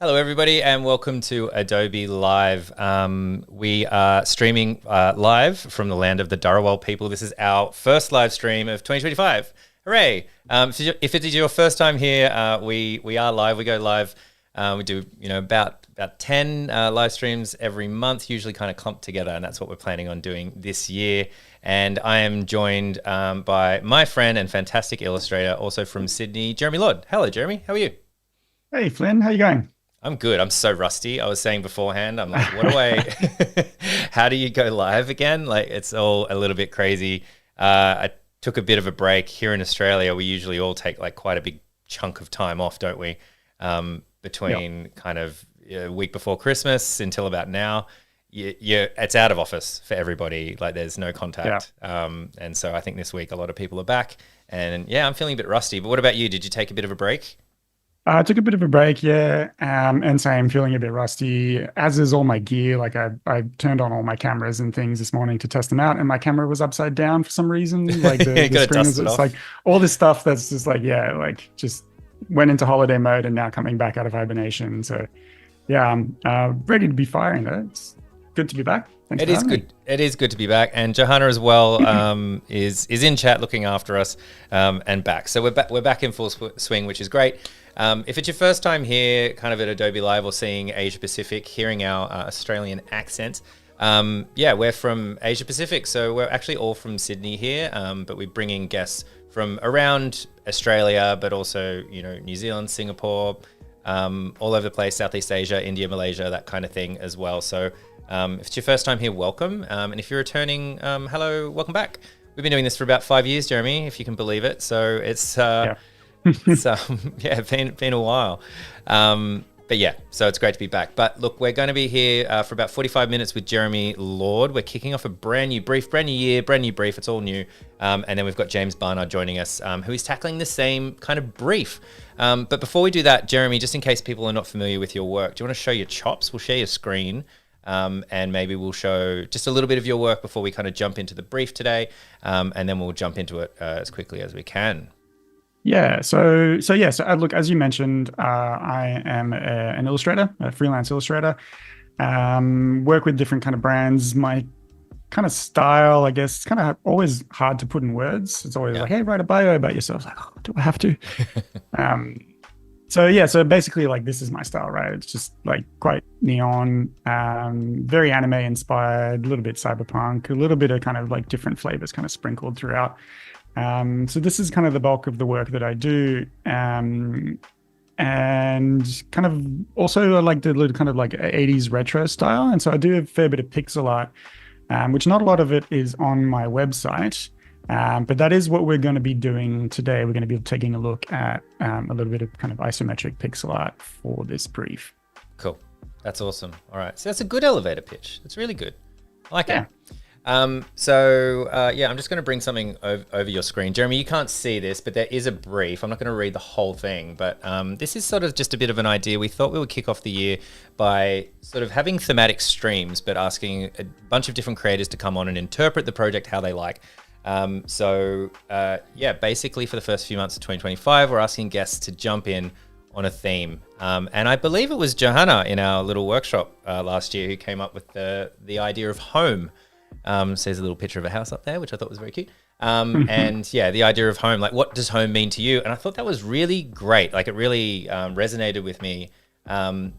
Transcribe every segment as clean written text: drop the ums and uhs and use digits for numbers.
Hello, everybody, and welcome to Adobe Live. We are streaming live from the land of the Dharawal people. This is our first live stream of 2025. Hooray! If it is your first time here, we are live. We go live. We do about 10 live streams every month, usually kind of clumped together, and that's what we're planning on doing this year. And I am joined by my friend and fantastic illustrator, also from Sydney, Jeremy Lord. Hello, Jeremy. How are you? Hey Flynn, how you going? I'm good. I'm so rusty. I was saying beforehand, I'm like, what do I, how do you go live again? Like, it's all a little bit crazy. I took a bit of a break here in Australia. We usually all take like quite a big chunk of time off, don't we? Between kind of a week before Christmas until about now. It's out of office for everybody. Like, there's no contact. And so I think this week a lot of people are back. And yeah, I'm feeling a bit rusty. But what about you? Did you take a bit of a break? I took a bit of a break, yeah, and so I'm feeling a bit rusty, as is all my gear. Like I turned on all my cameras and things this morning to test them out, and my camera was upside down for some reason. Like the screen is, it's like all this stuff that's just like, yeah, like just went into holiday mode and now coming back out of hibernation. So yeah, I'm ready to be firing though. It's good to be back. Thanks It is good. me. It is good to be back, and Johanna as well is in chat looking after us and back. So we're back in full swing, which is great. If it's your first time here, kind of at Adobe Live or seeing Asia Pacific, hearing our Australian accent, yeah, we're from Asia Pacific, so we're actually all from Sydney here, but we bring in guests from around Australia, but also New Zealand, Singapore, all over the place, Southeast Asia, India, Malaysia, that kind of thing as well. So if it's your first time here, welcome, and if you're returning, hello, welcome back. We've been doing this for about 5 years, Jeremy, if you can believe it. So it's so yeah, been a while. But yeah, so it's great to be back. But look, we're going to be here for about 45 minutes with Jeremy Lord. We're kicking off a brand new brief, brand new year, brand new brief. It's all new. And then we've got James Barnard joining us, who is tackling the same kind of brief. But before we do that, Jeremy, just in case people are not familiar with your work, do you want to show your chops? We'll share your screen. And maybe we'll show just a little bit of your work before we kind of jump into the brief today. And then we'll jump into it as quickly as we can. Yeah, so look, as you mentioned, I am an illustrator, a freelance illustrator. Work with different kind of brands. My kind of style, I guess, it's kind of always hard to put in words. It's always like, hey, write a bio about yourself. Like, oh, do I have to? So basically, like, this is my style, right? It's just like quite neon, very anime inspired, a little bit cyberpunk, a little bit of kind of like different flavors kind of sprinkled throughout. So this is kind of the bulk of the work that I do. And kind of also I like the little kind of like 80s retro style. And so I do a fair bit of pixel art, which not a lot of it is on my website. But that is what we're going to be doing today. We're going to be taking a look at a little bit of kind of isometric pixel art for this brief. Cool. That's awesome. All right. So that's a good elevator pitch. That's really good. I like it. I'm just going to bring something over your screen. Jeremy, you can't see this, but there is a brief. I'm not going to read the whole thing, but this is sort of just a bit of an idea. We thought we would kick off the year by sort of having thematic streams, but asking a bunch of different creators to come on and interpret the project how they like. Basically for the first few months of 2025, we're asking guests to jump in on a theme. And I believe it was Johanna in our little workshop last year who came up with the idea of home. Says a little picture of a house up there, which I thought was very cute. And yeah, the idea of home, like, what does home mean to you? And I thought that was really great. Like, it really resonated with me,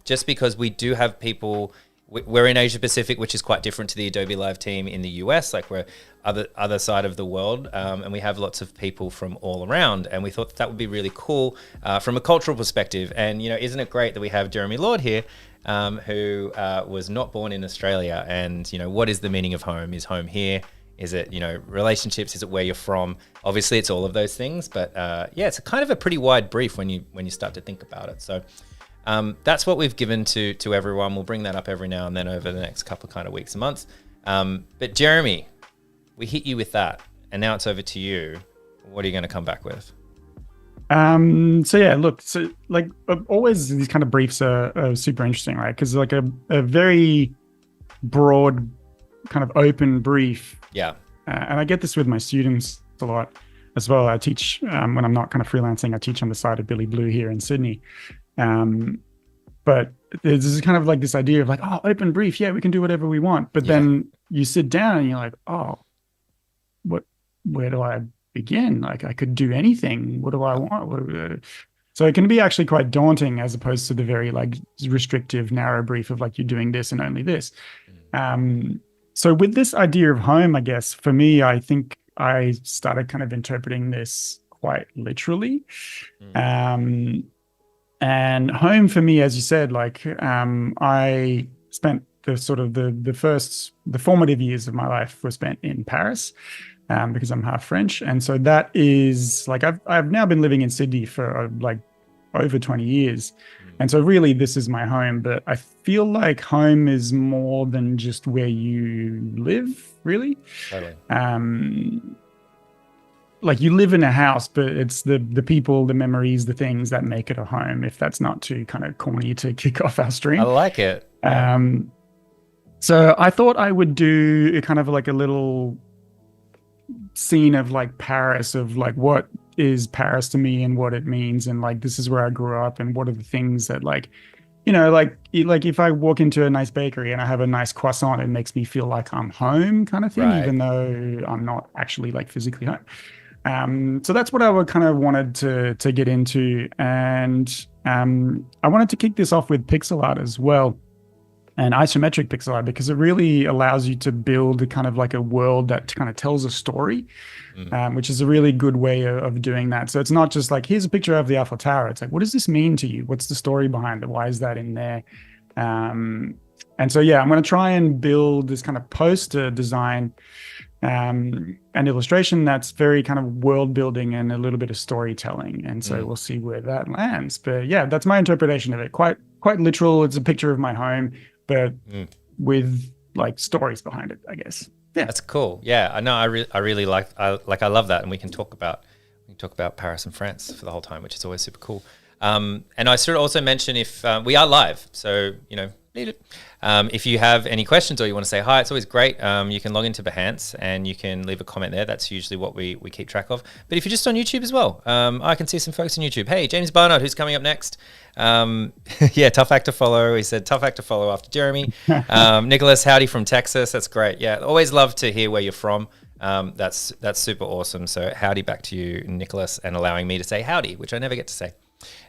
just because we do have people. We're in Asia Pacific, which is quite different to the Adobe Live team in the US. Like, we're other side of the world, and we have lots of people from all around. And we thought that would be really cool from a cultural perspective. And isn't it great that we have Jeremy Lord here, who was not born in Australia? And what is the meaning of home? Is home here? Is it relationships? Is it where you're from? Obviously, it's all of those things. But it's a kind of a pretty wide brief when you start to think about it. So. That's what we've given to everyone. We'll bring that up every now and then over the next couple of kind of weeks and months. But Jeremy, we hit you with that, and now it's over to you. What are you going to come back with? Always these kind of briefs are super interesting, right? Because like a very broad kind of open brief. Yeah. And I get this with my students a lot as well. I teach when I'm not kind of freelancing. I teach on the side of Billy Blue here in Sydney. But there's kind of like this idea of like, oh, open brief, yeah, we can do whatever we want. But Yeah. then you sit down and you're like, oh, what, where do I begin? Like I could do anything. What do I want? So it can be actually quite daunting as opposed to the very like restrictive, narrow brief of like you're doing this and only this. So with this idea of home, I guess for me, I think I started kind of interpreting this quite literally. And home for me, as you said, like I spent the sort of the formative years of my life were spent in Paris because I'm half French, and so that is like I've now been living in Sydney for like over 20 years, and so really this is my home. But I feel like home is more than just where you live, really. Totally. Like you live in a house, but it's the people, the memories, the things that make it a home, if that's not too kind of corny to kick off our stream. I like it. So I thought I would do a kind of like a little scene of like Paris, of like what is Paris to me and what it means, and like this is where I grew up, and what are the things that like, you know, like if I walk into a nice bakery and I have a nice croissant, it makes me feel like I'm home kind of thing, Right. even though I'm not actually like physically home. So that's what I would kind of wanted to get into, and I wanted to kick this off with pixel art as well, and isometric pixel art, because it really allows you to build a kind of like a world that kind of tells a story, which is a really good way of doing that. So it's not just like, here's a picture of the Eiffel Tower. It's like, what does this mean to you? What's the story behind it? Why is that in there? And so, yeah, I'm going to try and build this kind of poster design and illustration that's very kind of world building and a little bit of storytelling, and so we'll see where that lands. But yeah, that's my interpretation of it. Quite literal. It's a picture of my home, but with like stories behind it, I guess. Yeah, That's cool. Yeah, I know. I really like. I love that, and we can talk about Paris and France for the whole time, which is always super cool. And I should also mention, if we are live, so you know, if you have any questions or you want to say hi, it's always great. You can log into Behance and you can leave a comment there. That's usually what we keep track of. But if you're just on YouTube as well, I can see some folks on YouTube. Hey, James Barnard, who's coming up next? Yeah, tough act to follow. He said tough act to follow after Jeremy. Nicholas, howdy from Texas. That's great. Yeah, always love to hear where you're from. That's super awesome. So howdy back to you, Nicholas, and allowing me to say howdy, which I never get to say.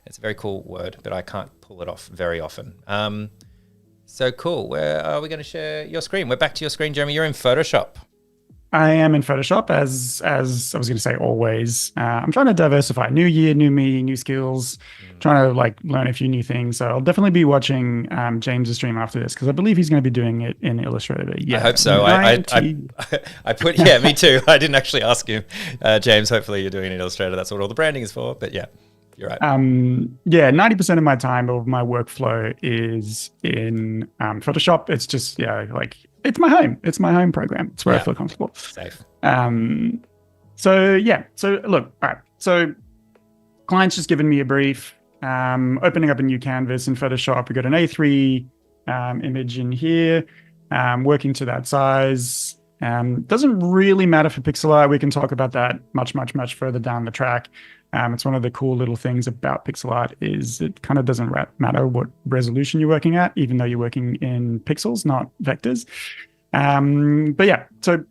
It's a very cool word, but I can't pull it off very often. So cool. Where are we going to share your screen? We're back to your screen, Jeremy. You're in Photoshop. I am in Photoshop, as I was going to say, always. I'm trying to diversify. New year, new me, new skills. Trying to like learn a few new things. So I'll definitely be watching James's stream after this, because I believe he's going to be doing it in Illustrator. But yeah, I hope so. I put, yeah, me too. I didn't actually ask him. James, hopefully you're doing it in Illustrator. That's what all the branding is for. But yeah. You're right. Yeah, 90% of my time of my workflow is in Photoshop. It's just, yeah, like it's my home. It's my home program. It's where I feel comfortable. Safe. So yeah. So look, all right. So client's just given me a brief, opening up a new canvas in Photoshop. We got an A3 image in here, working to that size. Doesn't really matter for pixel art. We can talk about that much further down the track. It's one of the cool little things about pixel art is it kind of doesn't matter what resolution you're working at, even though you're working in pixels, not vectors. But yeah, so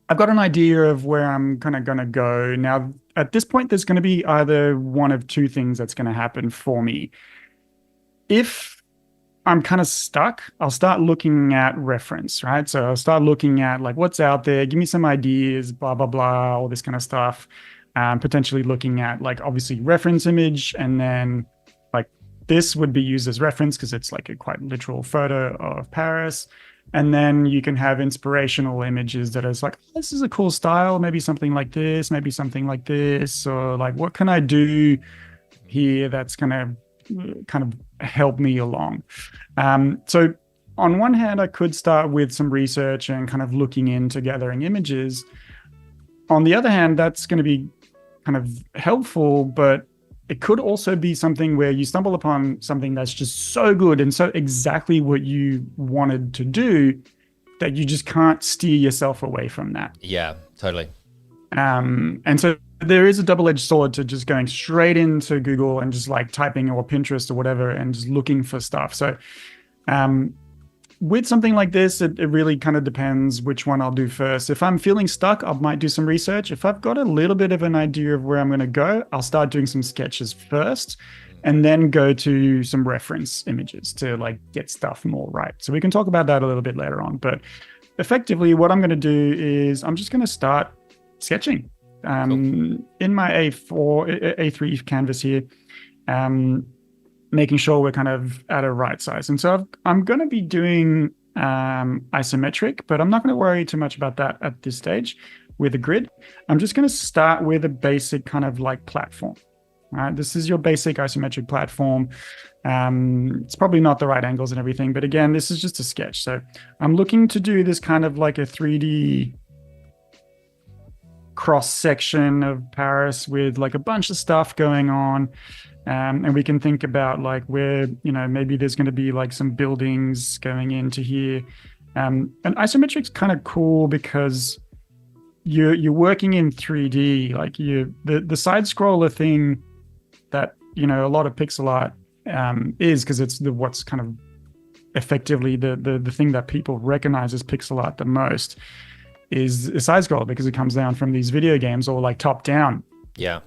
I've got an idea of where I'm kind of going to go. Now, at this point, there's going to be either one of two things that's going to happen for me. If I'm kind of stuck, I'll start looking at reference, right? So I'll start looking at like what's out there, give me some ideas, blah, blah, blah, all this kind of stuff. Potentially looking at like obviously reference image, and then like this would be used as reference because it's like a quite literal photo of Paris. And then you can have inspirational images that is like, this is a cool style, maybe something like this, maybe something like this, or like what can I do here that's gonna kind of help me along. So on one hand, I could start with some research and kind of looking into gathering images. On the other hand, that's going to be kind of helpful, but it could also be something where you stumble upon something that's just so good and so exactly what you wanted to do that you just can't steer yourself away from that. Yeah, totally. And so there is a double-edged sword to just going straight into Google and just like typing or Pinterest or whatever and just looking for stuff. So with something like this, it really kind of depends which one I'll do first. If I'm feeling stuck, I might do some research. If I've got a little bit of an idea of where I'm going to go, I'll start doing some sketches first and then go to some reference images to like get stuff more right. So we can talk about that a little bit later on. But effectively, what I'm going to do is I'm just going to start sketching in my A3 canvas here. Making sure we're kind of at a right size. And so I'm going to be doing isometric, but I'm not going to worry too much about that at this stage with a grid. I'm just going to start with a basic kind of like platform. All right, this is your basic isometric platform. It's probably not the right angles and everything, but again, this is just a sketch. So I'm looking to do this kind of like a 3D cross section of Paris with like a bunch of stuff going on. And we can think about like where, maybe there's going to be like some buildings going into here. And isometric's kind of cool because you're working in 3D. Like the side scroller thing that, a lot of pixel art is, because it's what's kind of effectively the thing that people recognize as pixel art the most is a side scroller, because it comes down from these video games or like top down. Yeah.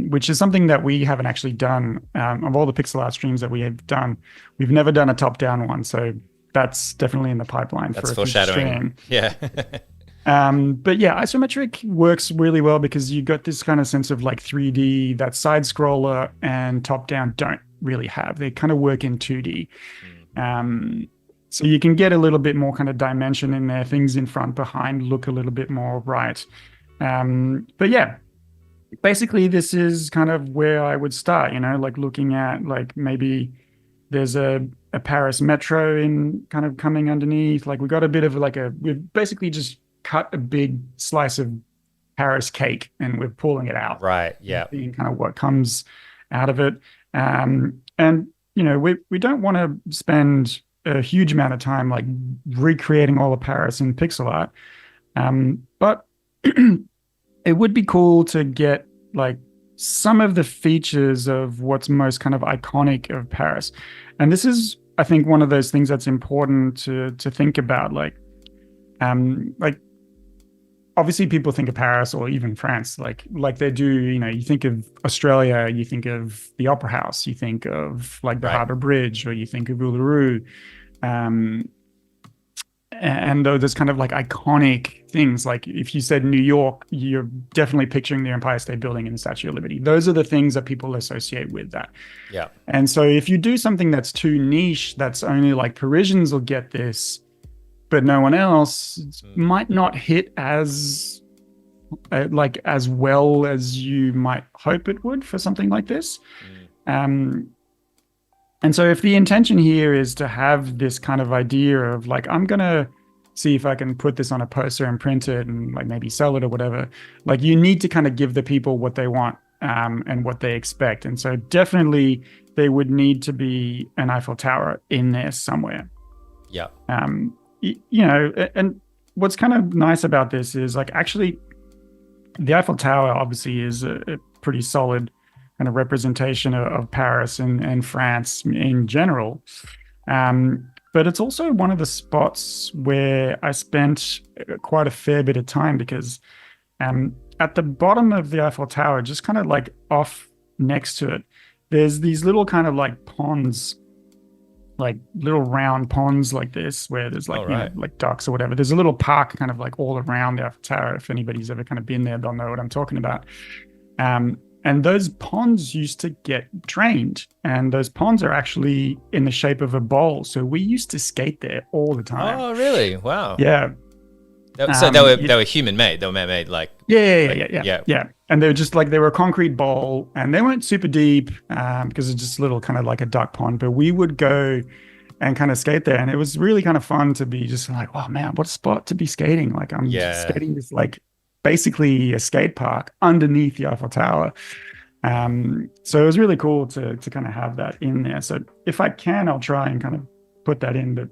Which is something that we haven't actually done. Of all the pixel art streams that we have done, we've never done a top-down one. So that's definitely in the pipeline. That's for a foreshadowing. stream. Yeah. But yeah, isometric works really well because you got this kind of sense of like 3D that side scroller and top-down don't really have. They kind of work in 2D. So you can get a little bit more kind of dimension in there. Things in front, behind look a little bit more right. But yeah. Basically, this is kind of where I would start, like looking at like maybe there's a Paris metro in kind of coming underneath. Like we got a bit of like we've basically just cut a big slice of Paris cake and we're pulling it out. Right. Yeah. Seeing kind of what comes out of it. And, we don't want to spend a huge amount of time like recreating all of Paris in pixel art. But it would be cool to get like some of the features of what's most kind of iconic of Paris. And this is, I think, one of those things that's important to think about. Like obviously people think of Paris or even France, like they do, you think of Australia, you think of the Opera House, you think of like the Harbour Bridge, or you think of Uluru. And those kind of like iconic things, like if you said New York, you're definitely picturing the Empire State Building and the Statue of Liberty. Those are the things that people associate with that. Yeah. And so if you do something that's too niche, that's only like Parisians will get this, but no one else, might not hit as as well as you might hope it would for something like this. And so if the intention here is to have this kind of idea of like, I'm going to see if I can put this on a poster and print it and like maybe sell it or whatever, like you need to kind of give the people what they want and what they expect. And so definitely there would need to be an Eiffel Tower in there somewhere. Yeah. And what's kind of nice about this is like actually the Eiffel Tower obviously is a pretty solid kind of representation of Paris and France in general. But it's also one of the spots where I spent quite a fair bit of time because at the bottom of the Eiffel Tower, just kind of like off next to it, there's these little kind of like ponds, like little round ponds like this, where there's like, like ducks or whatever. There's a little park kind of like all around the Eiffel Tower. If anybody's ever kind of been there, they'll know what I'm talking about. And those ponds used to get drained, and those ponds are actually in the shape of a bowl. So we used to skate there all the time. Oh, really? Wow. Yeah. So they were human made. They were man-made, like yeah. And they were just like, they were a concrete bowl, and they weren't super deep because it's just a little kind of like a duck pond. But we would go and kind of skate there, and it was really kind of fun to be just like, oh man, what a spot to be skating! Like I'm just skating this like basically a skate park underneath the Eiffel Tower. So it was really cool to kind of have that in there. So if I can, I'll try and kind of put that in, but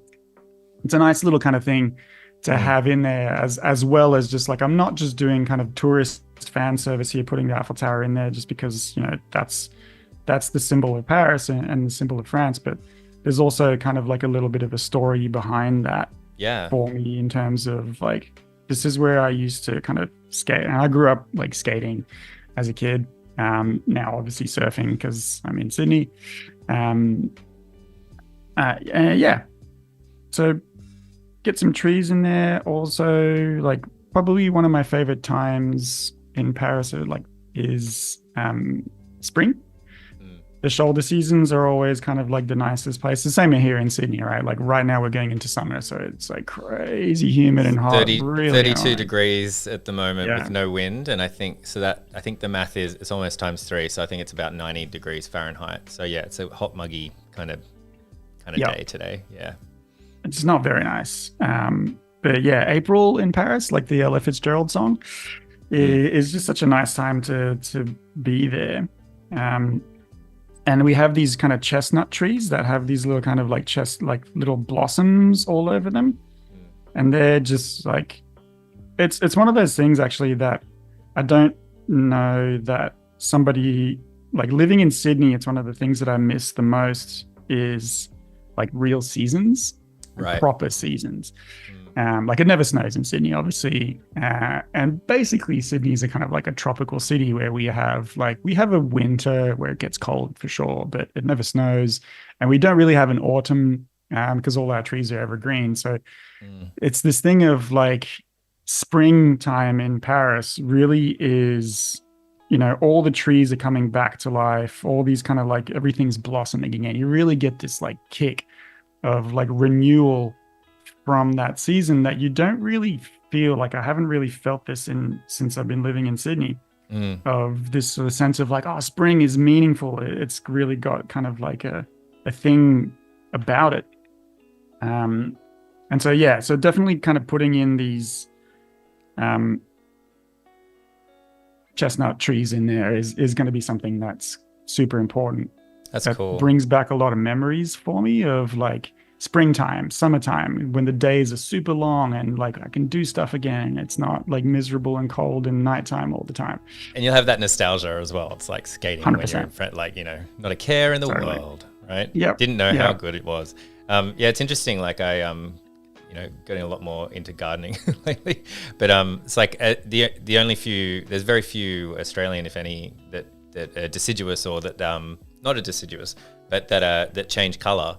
it's a nice little kind of thing to have in there, as well as just like, I'm not just doing kind of tourist fan service here, putting the Eiffel Tower in there just because, you know, that's the symbol of Paris and the symbol of France, but there's also kind of like a little bit of a story behind that Yeah. for me, in terms of like, this is where I used to kind of skate, and I grew up like skating as a kid. Now obviously surfing because I'm in Sydney. Yeah, so get some trees in there. Also, like, probably one of my favorite times in Paris is spring. The shoulder seasons are always kind of like the nicest place. The same here in Sydney, right? Like right now we're going into summer, so it's like crazy humid and hot. 32 annoying. degrees at the moment Yeah. with no wind, and I think the math is it's almost times 3, so I think it's about 90 degrees Fahrenheit. So yeah, it's a hot, muggy kind of Yeah. day today. Yeah. It's not very nice. But yeah, April in Paris, like the Ella Fitzgerald song, is just such a nice time to be there. And we have these kind of chestnut trees that have these little kind of like little blossoms all over them, and they're just like, it's one of those things actually that I don't know that somebody, like, living in Sydney, it's one of the things that I miss the most is like real seasons, Right. proper seasons. Like, it never snows in Sydney, obviously, and basically Sydney is a kind of like a tropical city where we have a winter where it gets cold for sure, but it never snows, and we don't really have an autumn because all our trees are evergreen. So it's this thing of like, springtime in Paris really is, you know, all the trees are coming back to life, all these kind of like, everything's blossoming again. You really get this like kick of like renewal from that season that you don't really feel. Like, I haven't really felt this since I've been living in Sydney, of this sort of sense of like, oh, spring is meaningful. It's really got kind of like a thing about it. And so, yeah, so definitely kind of putting in these chestnut trees in there is going to be something that's super important. That's that cool. Brings back a lot of memories for me of like springtime, summertime, when the days are super long and like I can do stuff again. It's not like miserable and cold and nighttime all the time. And you'll have that nostalgia as well. It's like skating 100%. when you're in front, like, you know, not a care in the Totally. world, right? Yep. Didn't know Yep. how good it was. Yeah, it's interesting. Like, I you know, getting a lot more into gardening lately, but it's like the only few. There's very few Australian, if any, that are deciduous, or that not a deciduous, but that change color.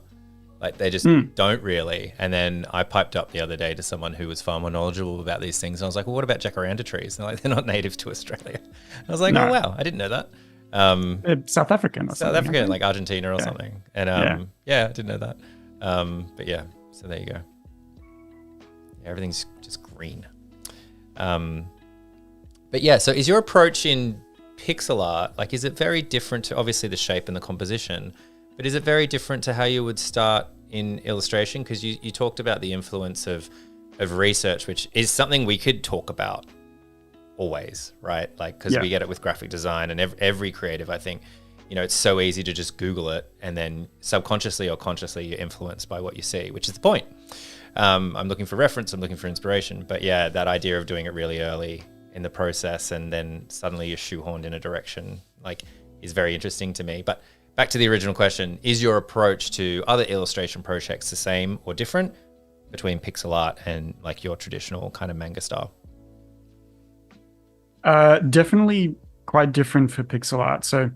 Like, they just don't really. And then I piped up the other day to someone who was far more knowledgeable about these things. And I was like, well, what about jacaranda trees? And they're like, they're not native to Australia. I was like, No. oh, wow, I didn't know that. South African or South something. Africa, I think. like Argentina or something. And yeah, I didn't know that. But yeah, so there you go. Yeah, everything's just green. But yeah, so is your approach in pixel art, like, is it very different to obviously the shape and the composition, but is it very different to how you would start in illustration? Because you talked about the influence of research, which is something we could talk about always, right? Like, because we get it with graphic design and every creative, I think, you know, it's so easy to just Google it and then subconsciously or consciously you're influenced by what you see, which is the point. I'm looking for reference, I'm looking for inspiration. But yeah, that idea of doing it really early in the process and then suddenly you're shoehorned in a direction, like, is very interesting to me. But back to the original question, is your approach to other illustration projects the same or different between pixel art and like your traditional kind of manga style? Definitely quite different for pixel art. So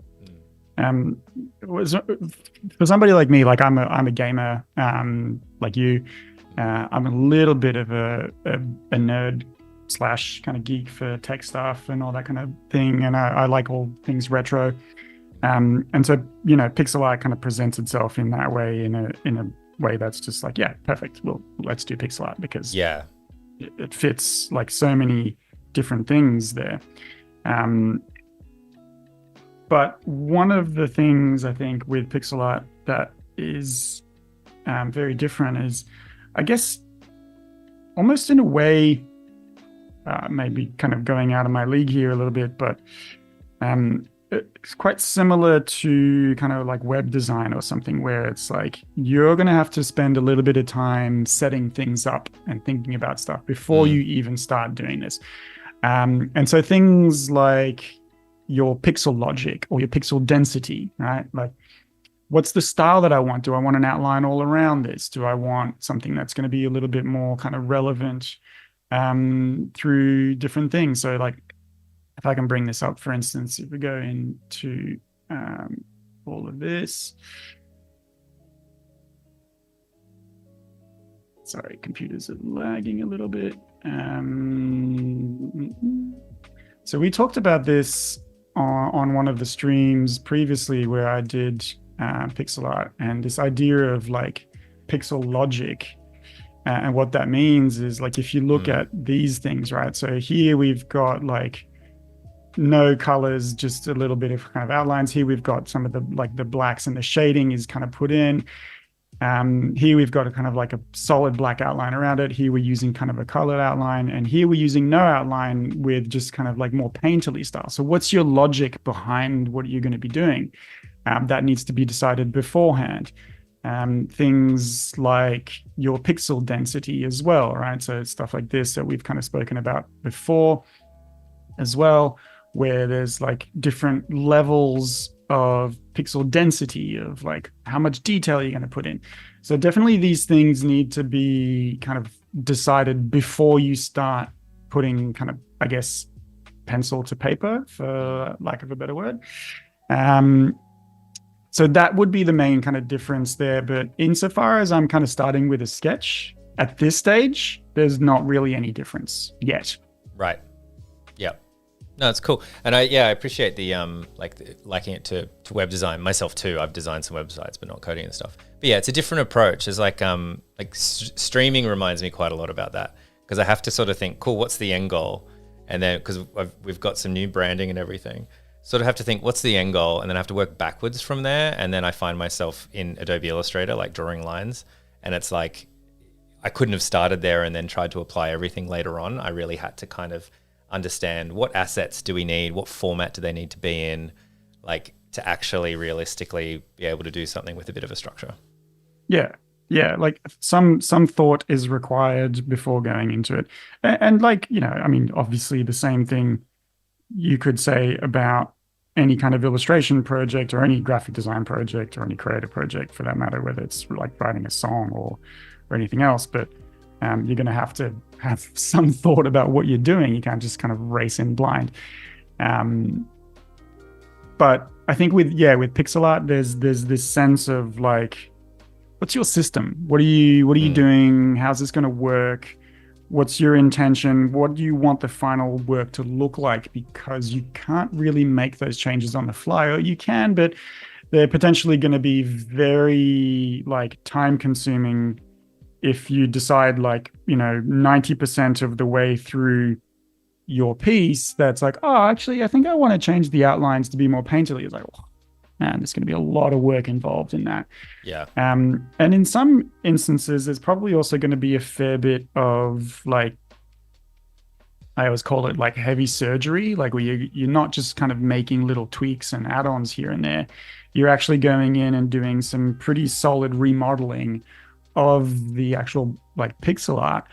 for somebody like me, like I'm a gamer, like you, I'm a little bit of a nerd / kind of geek for tech stuff and all that kind of thing. And I like all things retro. And so, you know, pixel art kind of presents itself in that way, in a way that's just like, yeah, perfect. Well, let's do pixel art because it fits like so many different things there. But one of the things I think with pixel art that is very different is, I guess, almost in a way, maybe kind of going out of my league here a little bit, but it's quite similar to kind of like web design or something, where it's like you're going to have to spend a little bit of time setting things up and thinking about stuff before you even start doing this. And so things like your pixel logic or your pixel density, right? Like, what's the style that I want? Do I want an outline all around this? Do I want something that's going to be a little bit more kind of relevant through different things? So like, if I can bring this up, for instance, if we go into all of this. Sorry, computers are lagging a little bit. So we talked about this on one of the streams previously where I did pixel art, and this idea of like pixel logic. And what that means is like, if you look at these things, right? So here we've got like no colors, just a little bit of kind of outlines. Here we've got some of the like the blacks and the shading is kind of put in. Here we've got a kind of like a solid black outline around it. Here we're using kind of a colored outline, and here we're using no outline with just kind of like more painterly style. So what's your logic behind what you're going to be doing? That needs to be decided beforehand. Things like your pixel density as well, right? So stuff like this that we've kind of spoken about before as well, where there's like different levels of pixel density of like how much detail you're going to put in. So definitely these things need to be kind of decided before you start putting kind of, I guess, pencil to paper, for lack of a better word. So that would be the main kind of difference there. But insofar as I'm kind of starting with a sketch at this stage, there's not really any difference yet. Right. Yeah. No, it's cool. And I appreciate the liking it to web design myself too. I've designed some websites, but not coding and stuff. But yeah, it's a different approach. It's like streaming reminds me quite a lot about that, because I have to sort of think, cool, what's the end goal? And then because we've got some new branding and everything, sort of have to think, what's the end goal? And then I have to work backwards from there. And then I find myself in Adobe Illustrator, like drawing lines. And it's like, I couldn't have started there and then tried to apply everything later on. I really had to kind of understand what assets do we need, what format do they need to be in, like to actually realistically be able to do something with a bit of a structure. Yeah, like some thought is required before going into it. And like, you know, I mean, obviously the same thing you could say about any kind of illustration project or any graphic design project or any creative project for that matter, whether it's like writing a song or anything else. But you're going to have some thought about what you're doing. You can't just kind of race in blind. But I think with pixel art, there's this sense of like, what's your system? What are you doing? How's this going to work? What's your intention? What do you want the final work to look like? Because you can't really make those changes on the fly, or you can, but they're potentially going to be very like time consuming if you decide like, you know, 90% of the way through your piece, that's like, oh, actually, I think I want to change the outlines to be more painterly. It's like, oh, man, there's going to be a lot of work involved in that. Yeah. And in some instances, there's probably also going to be a fair bit of like, I always call it like heavy surgery, like where you're not just kind of making little tweaks and add-ons here and there. You're actually going in and doing some pretty solid remodeling of the actual like pixel art.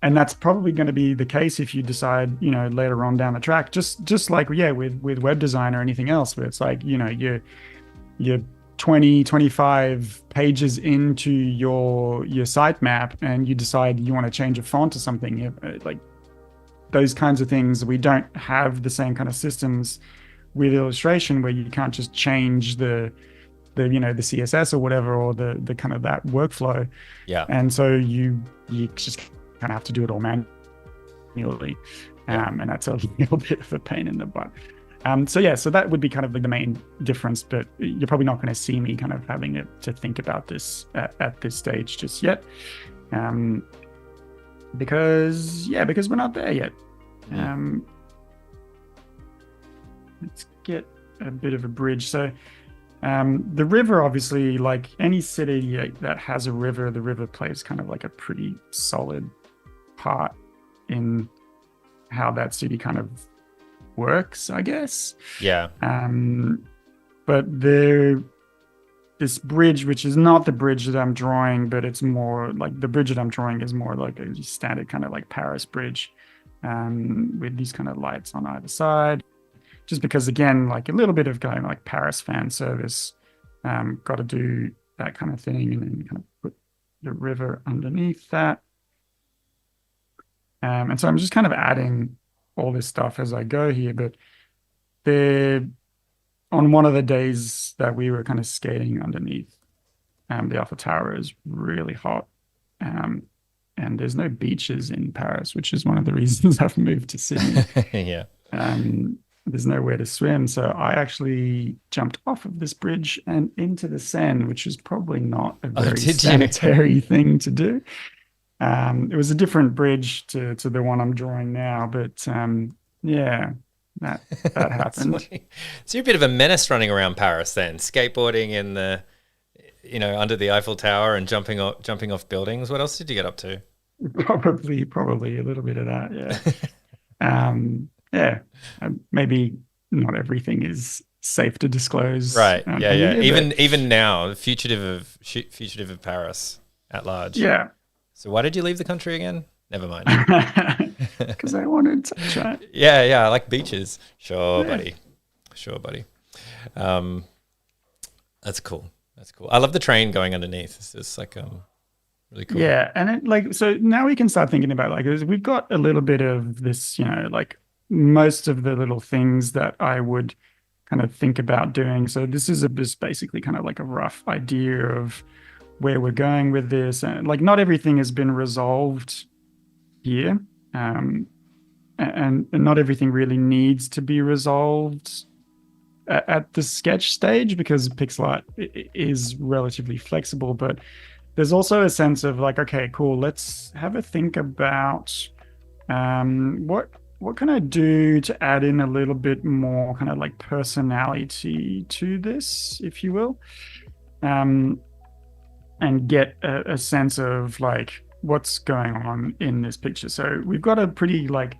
And that's probably going to be the case if you decide, you know, later on down the track, just like, with web design or anything else, where it's like, you know, you're 20, 25 pages into your sitemap and you decide you want to change a font or something, like those kinds of things. We don't have the same kind of systems with illustration where you can't just change the you know, the CSS or whatever, or the kind of that workflow. Yeah. And so you just kind of have to do it all manually. And that's a little bit of a pain in the butt. So that would be kind of like the main difference, but you're probably not going to see me kind of having to think about this at this stage just yet. Because we're not there yet. Let's get a bit of a bridge. So the river, obviously, like any city that has a river, the river plays kind of like a pretty solid part in how that city kind of works, I guess. Yeah. But this bridge, which is not the bridge that I'm drawing, but it's more like the bridge that I'm drawing is more like a standard kind of like Paris bridge, with these kind of lights on either side. Just because, again, like a little bit of kind of like Paris fan service, got to do that kind of thing, and then kind of put the river underneath that. And so I'm just kind of adding all this stuff as I go here. But the on one of the days that we were kind of skating underneath the Eiffel Tower is really hot. Um, and there's no beaches in Paris, which is one of the reasons I've moved to Sydney. Yeah. There's nowhere to swim. So I actually jumped off of this bridge and into the Seine, which is probably not a very sanitary thing to do. It was a different bridge to the one I'm drawing now, but yeah, that happened. So you're a bit of a menace running around Paris then, skateboarding in the, under the Eiffel Tower and jumping off buildings. What else did you get up to? Probably a little bit of that, yeah. Yeah, maybe not everything is safe to disclose. Right. Yeah. Even now, fugitive of Paris at large. Yeah. So why did you leave the country again? Never mind. Because I wanted to try. Yeah. I like beaches. Sure, buddy. That's cool. I love the train going underneath. It's just like really cool. Yeah, and so now we can start thinking about we've got a little bit of this, like most of the little things that I would kind of think about doing. So this is just basically kind of like a rough idea of where we're going with this, and like not everything has been resolved here, and not everything really needs to be resolved at the sketch stage, because pixel art is relatively flexible. But there's also a sense of like, okay, cool, let's have a think about what can I do to add in a little bit more kind of like personality to this, if you will, and get a sense of like what's going on in this picture. So we've got a pretty like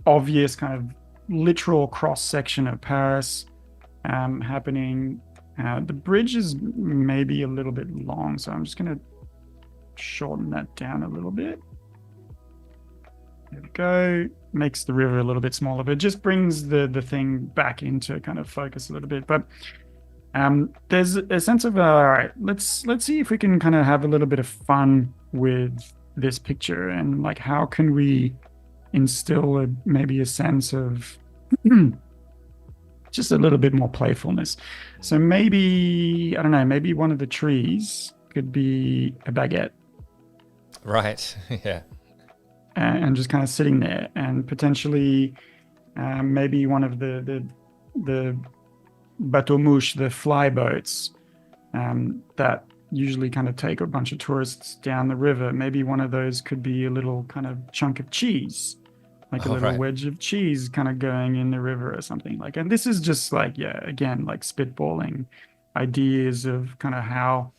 obvious kind of literal cross section of Paris happening. The bridge is maybe a little bit long, so I'm just going to shorten that down a little bit. There we go. Makes the river a little bit smaller, but it just brings the thing back into kind of focus a little bit. But there's a sense of all right, let's see if we can kind of have a little bit of fun with this picture, and like how can we instill maybe a sense of just a little bit more playfulness. So maybe, I don't know, maybe one of the trees could be a baguette. Right. Yeah. And just kind of sitting there, and potentially maybe one of the bateau mouche, the fly boats that usually kind of take a bunch of tourists down the river. Maybe one of those could be a little kind of chunk of cheese, like a little wedge of cheese kind of going in the river or something like. And this is just like, again, like spitballing ideas of kind of how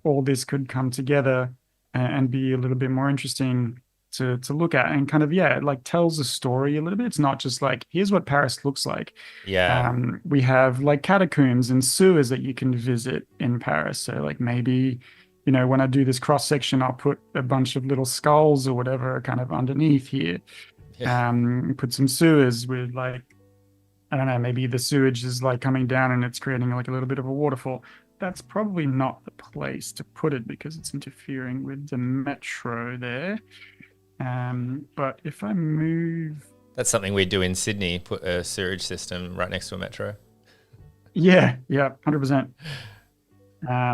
all this could come together and be a little bit more interesting to look at, and kind of, it like tells a story a little bit. It's not just like, here's what Paris looks like. Yeah. We have like catacombs and sewers that you can visit in Paris. So like maybe, when I do this cross section, I'll put a bunch of little skulls or whatever kind of underneath here. Yeah. Put some sewers with like, I don't know, maybe the sewage is like coming down and it's creating like a little bit of a waterfall. That's probably not the place to put it because it's interfering with the metro there. But if I move... That's something we do in Sydney, put a sewage system right next to a metro. Yeah, 100%.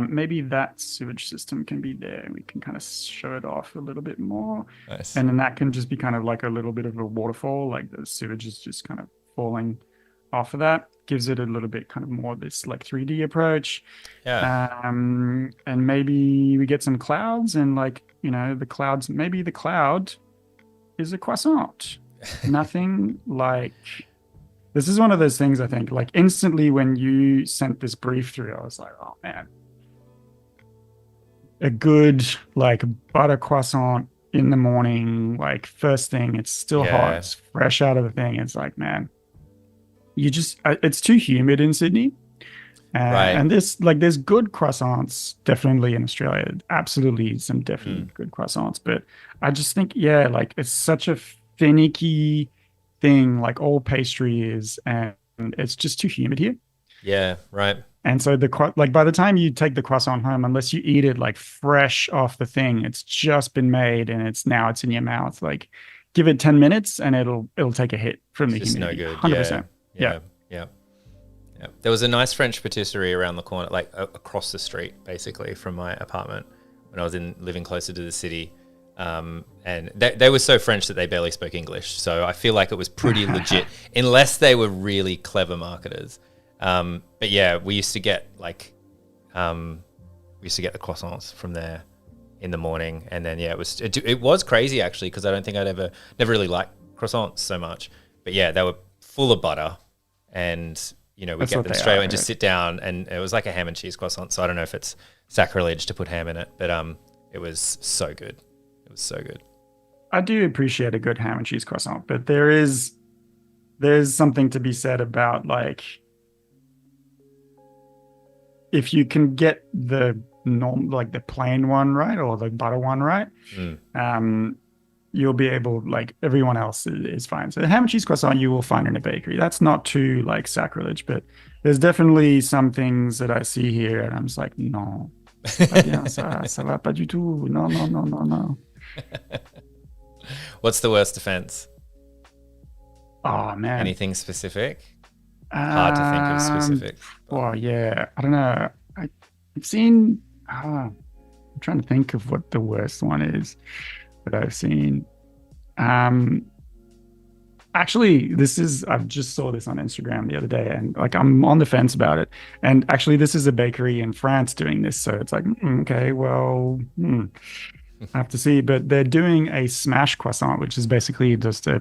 Maybe that sewage system can be there. We can kind of show it off a little bit more. Nice. And then that can just be kind of like a little bit of a waterfall, like the sewage is just kind of falling off of that. Gives it a little bit kind of more this like 3D approach. Yeah. And maybe we get some clouds, and like, the clouds, maybe the cloud is a croissant. Nothing like... This is one of those things, I think, like instantly when you sent this brief through, I was like, oh man, a good like butter croissant in the morning, like first thing, it's still hot, Yeah. it's fresh out of the thing. It's like, man, it's too humid in Sydney. Right. And there's good croissants definitely in Australia. Absolutely, some definitely Mm. good croissants. But I just think, yeah, like it's such a finicky thing, like all pastry is, and it's just too humid here. Yeah. Right. And so like by the time you take the croissant home, unless you eat it like fresh off the thing, it's just been made and it's in your mouth. Like give it 10 minutes and it'll take a hit from It's the just no humidity. good. Yeah. 100%. Yeah. Yeah. Yeah. Yeah. There was a nice French patisserie around the corner, like across the street, basically, from my apartment when I was living closer to the city. And they were so French that they barely spoke English. So I feel like it was pretty legit, unless they were really clever marketers. But yeah, we used to get the croissants from there in the morning, and then yeah, it was crazy actually, because I don't think never really liked croissants so much. But yeah, they were full of butter, and we That's get what them they straight are, and just sit down, and it was like a ham and cheese croissant. So I don't know if it's sacrilege to put ham in it, but it was so good. It was so good. I do appreciate a good ham and cheese croissant, but there's something to be said about like if you can get the like the plain one right or the butter one right, you'll be able, like everyone else is fine. So the ham and cheese croissant you will find in a bakery. That's not too like sacrilege, but there's definitely some things that I see here and I'm just like, non, c'est pas bien ça, ça va pas du tout. No, no, no, no, no. What's the worst offense? Oh man. Anything specific? Hard to think of specific. Well, yeah, I don't know. I've seen. I'm trying to think of what the worst one is that I've seen. Actually, I just saw this on Instagram the other day, and like I'm on the fence about it. And actually, this is a bakery in France doing this, so it's like, okay, well, I have to see. But they're doing a smash croissant, which is basically just a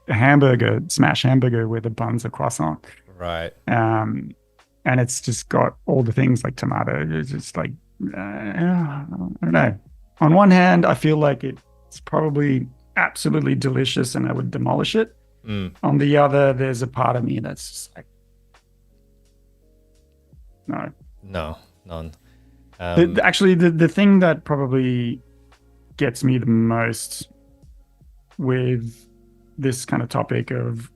hamburger, smash hamburger where the bun's a croissant. Right. And it's just got all the things like tomato. It's just like, I don't know. On one hand, I feel like it's probably absolutely delicious and I would demolish it. On the other, there's a part of me that's just like, no. No, none. Actually, the thing that probably gets me the most with this kind of topic of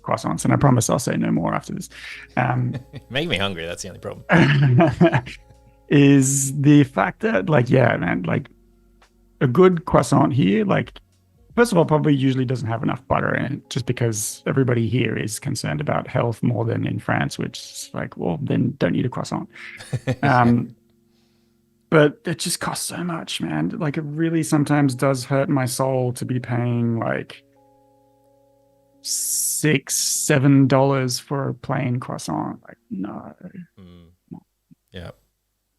croissants, and I promise I'll say no more after this. Make me hungry. That's the only problem. Is the fact that, like, yeah, man, like a good croissant here, like, first of all, probably usually doesn't have enough butter in it, just because everybody here is concerned about health more than in France, which is like, well, then don't eat a croissant. But it just costs so much, man. Like, it really sometimes does hurt my soul to be paying like $6-7 for a plain croissant. Like, no. Yeah.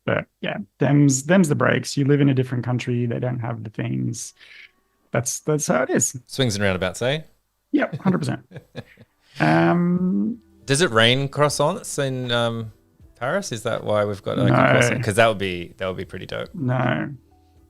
But yeah, them's the breaks. You live in a different country, they don't have the things. That's how it is. Swings and roundabouts, eh? Yep, 100%. Does it rain croissants in Paris? Is that why we've got like No. a croissant? Because that would be pretty dope. No.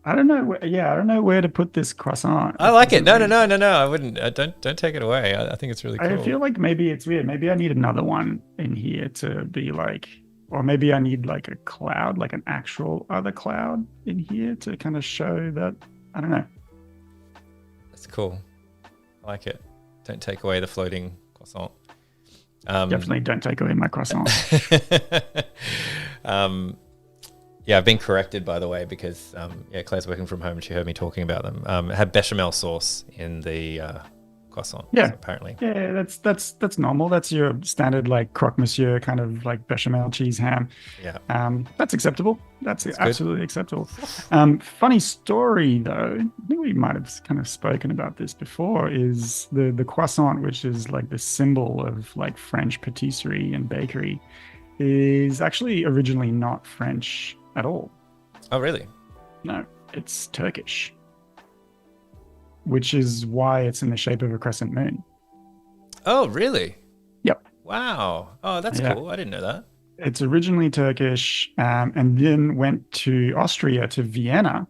I don't know. I don't know where to put this croissant. I like it. No. I wouldn't. Don't take it away. I think it's really cool. I feel like maybe it's weird. Maybe I need another one in here to be like, or maybe I need like a cloud, like an actual other cloud in here to kind of show that. I don't know. That's cool. I like it. Don't take away the floating croissant. Definitely don't take away my croissant. Yeah, I've been corrected, by the way, because Claire's working from home and she heard me talking about them. It had bechamel sauce in the croissant. Yeah, so apparently. Yeah, that's normal. That's your standard like croque monsieur kind of like bechamel cheese ham. Yeah, that's acceptable. That's absolutely good. acceptable. Funny story though. I think we might have kind of spoken about this before. Is the croissant, which is like the symbol of like French patisserie and bakery, is actually originally not French at all. Oh, really? No, it's Turkish, which is why it's in the shape of a crescent moon. Oh, really? Yep. Wow. Oh, that's cool. I didn't know that. It's originally Turkish, and then went to Austria, to Vienna,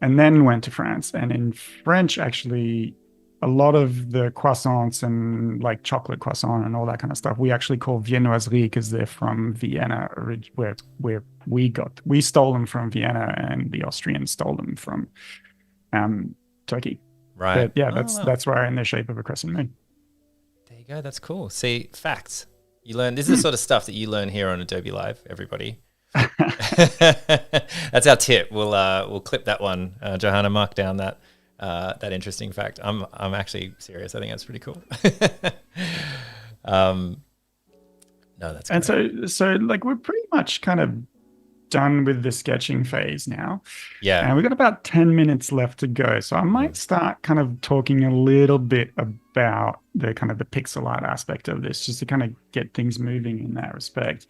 and then went to France. And in French, actually, a lot of the croissants and like chocolate croissant and all that kind of stuff, we actually call viennoiserie because they're from Vienna, where we stole them from Vienna, and the Austrians stole them from Turkey. Right. But yeah, Oh, wow. that's why in the shape of a crescent moon. There you go. That's cool. See, facts. You learn. This is the sort of stuff that you learn here on Adobe Live, everybody. That's our tip. We'll clip that one. Johanna, mark down that interesting fact. I'm actually serious. I think that's pretty cool. No, that's great. And so like we're pretty much kind of done with the sketching phase now. Yeah. And we've got about 10 minutes left to go. So I might start kind of talking a little bit about the kind of the pixel art aspect of this, just to kind of get things moving in that respect.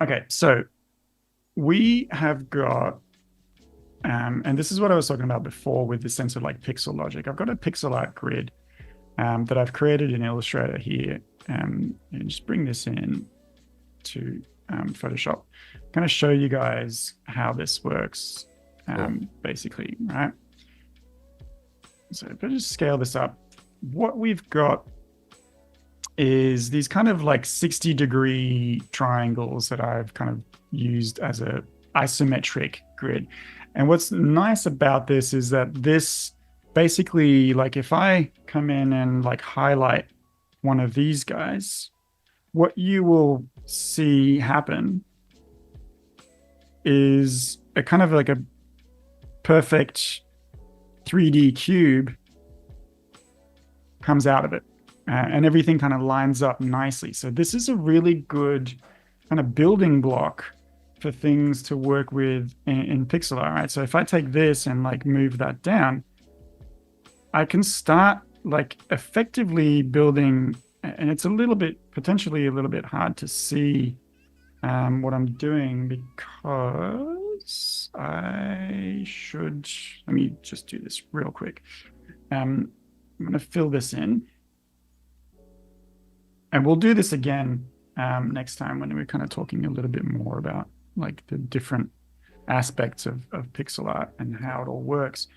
Okay, so we have got, and this is what I was talking about before with the sense of like pixel logic. I've got a pixel art grid that I've created in Illustrator here. And just bring this in to Photoshop. I'm going to show you guys how this works, basically, right? So if I just scale this up, what we've got is these kind of like 60-degree triangles that I've kind of used as a isometric grid. And what's nice about this is that this basically, like if I come in and like highlight one of these guys, what you will see happen is a kind of like a perfect 3D cube comes out of it, and everything kind of lines up nicely. So this is a really good kind of building block for things to work with in pixel art, right? So if I take this and like move that down, I can start like effectively building, and it's a little bit, potentially a little bit hard to see what I'm doing because I should, let me just do this real quick. I'm going to fill this in, and we'll do this again next time when we're kind of talking a little bit more about like the different aspects of pixel art and how it all works.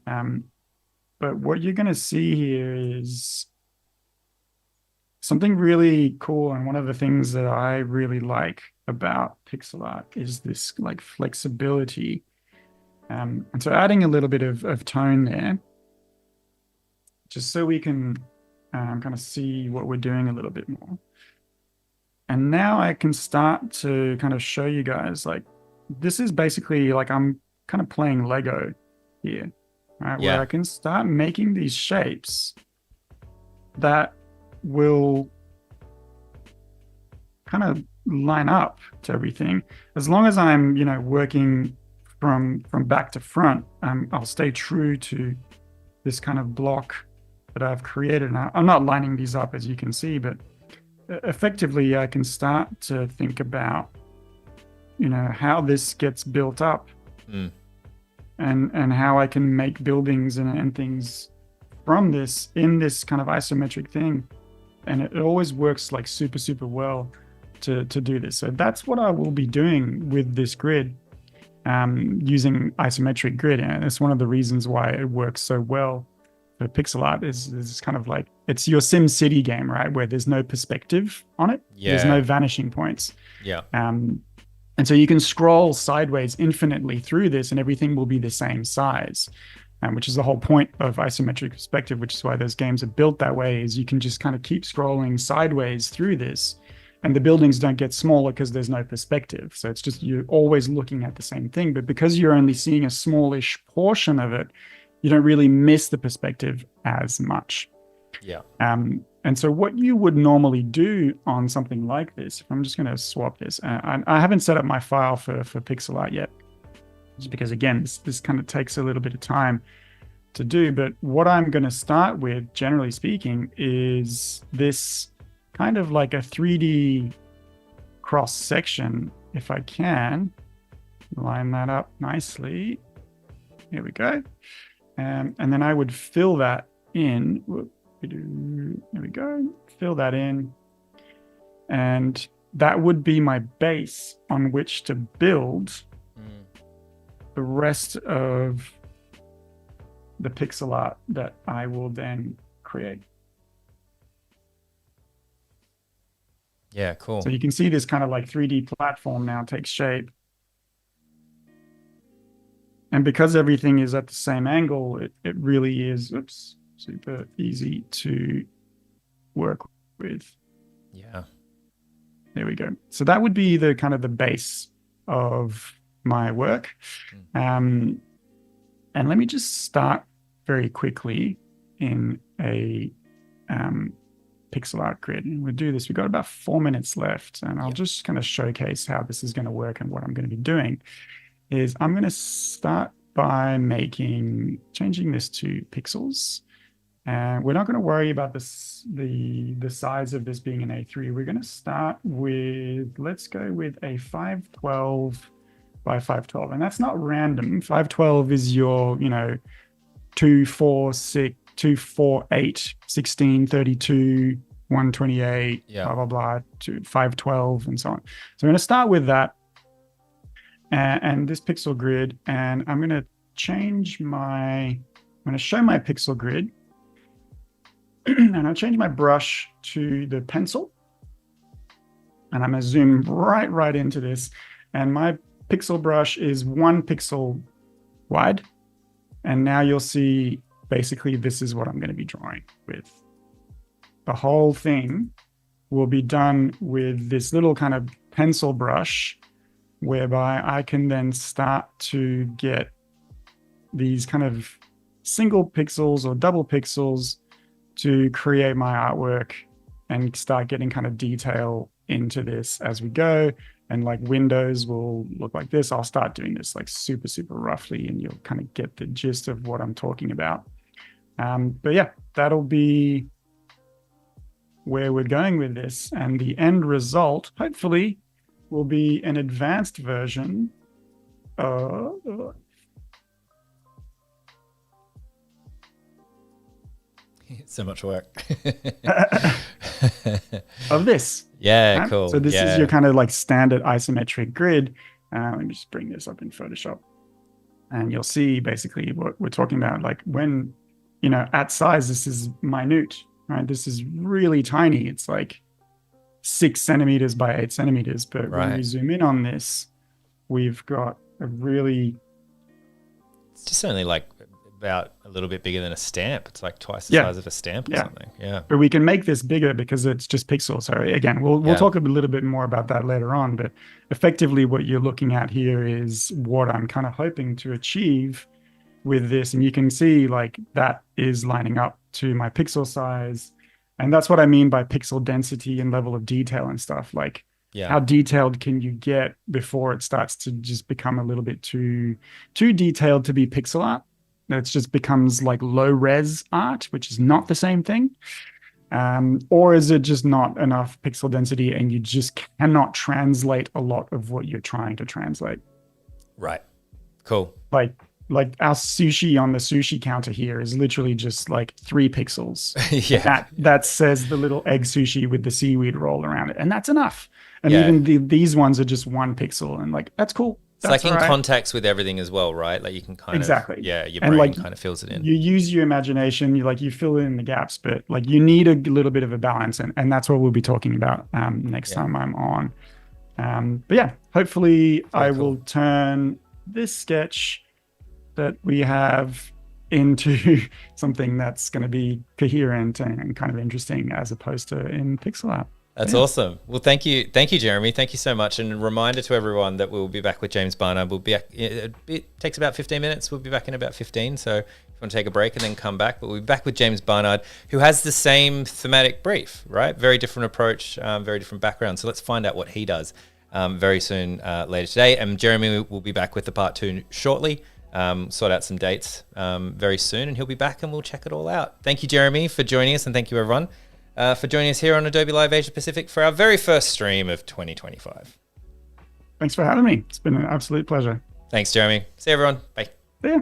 But what you're going to see here is something really cool. And one of the things that I really like about pixel art is this like flexibility. And so adding a little bit of tone there, just so we can kind of see what we're doing a little bit more. And now I can start to kind of show you guys, like, this is basically like I'm kind of playing Lego here, right? Yeah. Where I can start making these shapes that will kind of line up to everything. As long as I'm, you know, working from back to front, I'll stay true to this kind of block that I've created. Now, I'm not lining these up, as you can see, but effectively I can start to think about, you know, how this gets built up and how I can make buildings and things from this in this kind of isometric thing. And it always works like super, super well to do this. So that's what I will be doing with this grid, using isometric grid. And it's one of the reasons why it works so well for pixel art is kind of like, it's your Sim City game, right? Where there's no perspective on it. Yeah. There's no vanishing points. Yeah. And so you can scroll sideways infinitely through this and everything will be the same size, which is the whole point of isometric perspective, which is why those games are built that way, is you can just kind of keep scrolling sideways through this and the buildings don't get smaller because there's no perspective. So it's just, you're always looking at the same thing, but because you're only seeing a smallish portion of it, you don't really miss the perspective as much. Yeah. And so what you would normally do on something like this, if I'm just going to swap this, I haven't set up my file for pixel art yet, just because again, this kind of takes a little bit of time to do. But what I'm going to start with, generally speaking, is this kind of like a 3D cross section. If I can line that up nicely, here we go. And then I would fill that in. There we go. Fill that in. And that would be my base on which to build the rest of the pixel art that I will then create. Yeah, cool. So you can see this kind of like 3D platform now takes shape. And because everything is at the same angle, it really is, oops, super easy to work with. Yeah. There we go. So that would be the kind of the base of my work. And let me just start very quickly in a pixel art grid. And we'll do this. We've got about 4 minutes left, and I'll just kind of showcase how this is going to work and what I'm going to be doing. Is I'm going to start by changing this to pixels. And we're not going to worry about this, the size of this being an A3. We're going to start with, let's go with a 512 by 512. And that's not random. 512 is your, 246, 248, 16, 32, 128, blah, blah, blah, to 512 and so on. So I'm going to start with that. And this pixel grid, and I'm going to I'm going to show my pixel grid, and I'll change my brush to the pencil, and I'm going to zoom right into this, and my pixel brush is 1 pixel wide, and now you'll see basically this is what I'm going to be drawing with. The whole thing will be done with this little kind of pencil brush, whereby I can then start to get these kind of single pixels or double pixels to create my artwork and start getting kind of detail into this as we go. And like windows will look like this. I'll start doing this like super, super roughly, and you'll kind of get the gist of what I'm talking about. But yeah, that'll be where we're going with this. And the end result, hopefully, will be an advanced version of so much work of this. Yeah, right? cool. So this is your kind of like standard isometric grid. Let me just bring this up in Photoshop, and you'll see basically what we're talking about. Like when, at size, this is minute, right? This is really tiny. It's like 6 centimeters by 8 centimeters. But when we zoom in on this, we've got a really... It's just only like about a little bit bigger than a stamp. It's like twice the size of a stamp or something. Yeah. But we can make this bigger because it's just pixels. So again, we'll talk a little bit more about that later on. But effectively what you're looking at here is what I'm kind of hoping to achieve with this. And you can see like that is lining up to my pixel size. And that's what I mean by pixel density and level of detail and stuff. Like how detailed can you get before it starts to just become a little bit too detailed to be pixel art? It just becomes like low res art, which is not the same thing. Or is it just not enough pixel density and you just cannot translate a lot of what you're trying to translate? Right. Cool. Like our sushi on the sushi counter here is literally just like 3 pixels. That says the little egg sushi with the seaweed roll around it. And that's enough. And even these ones are just 1 pixel, and like, that's cool. It's like in context with everything as well, right? Like you can kind of, your brain kind of fills it in. You use your imagination, you fill in the gaps, but like you need a little bit of a balance. And that's what we'll be talking about next time I'm on. But yeah, hopefully I will turn this sketch that we have into something that's going to be coherent and kind of interesting as opposed to in pixel art. That's awesome. Well, thank you, Jeremy. Thank you so much. And a reminder to everyone that we'll be back with James Barnard. We'll be back. It takes about 15 minutes. We'll be back in about 15. So if you want to take a break and then come back, but we'll be back with James Barnard, who has the same thematic brief, right? Very different approach, very different background. So let's find out what he does very soon later today. And Jeremy will be back with the part 2 shortly. Sort out some dates very soon, and he'll be back and we'll check it all out. Thank you, Jeremy, for joining us, and thank you, everyone, for joining us here on Adobe Live Asia Pacific for our very first stream of 2025. Thanks for having me. It's been an absolute pleasure. Thanks, Jeremy. See you, everyone. Bye. See ya.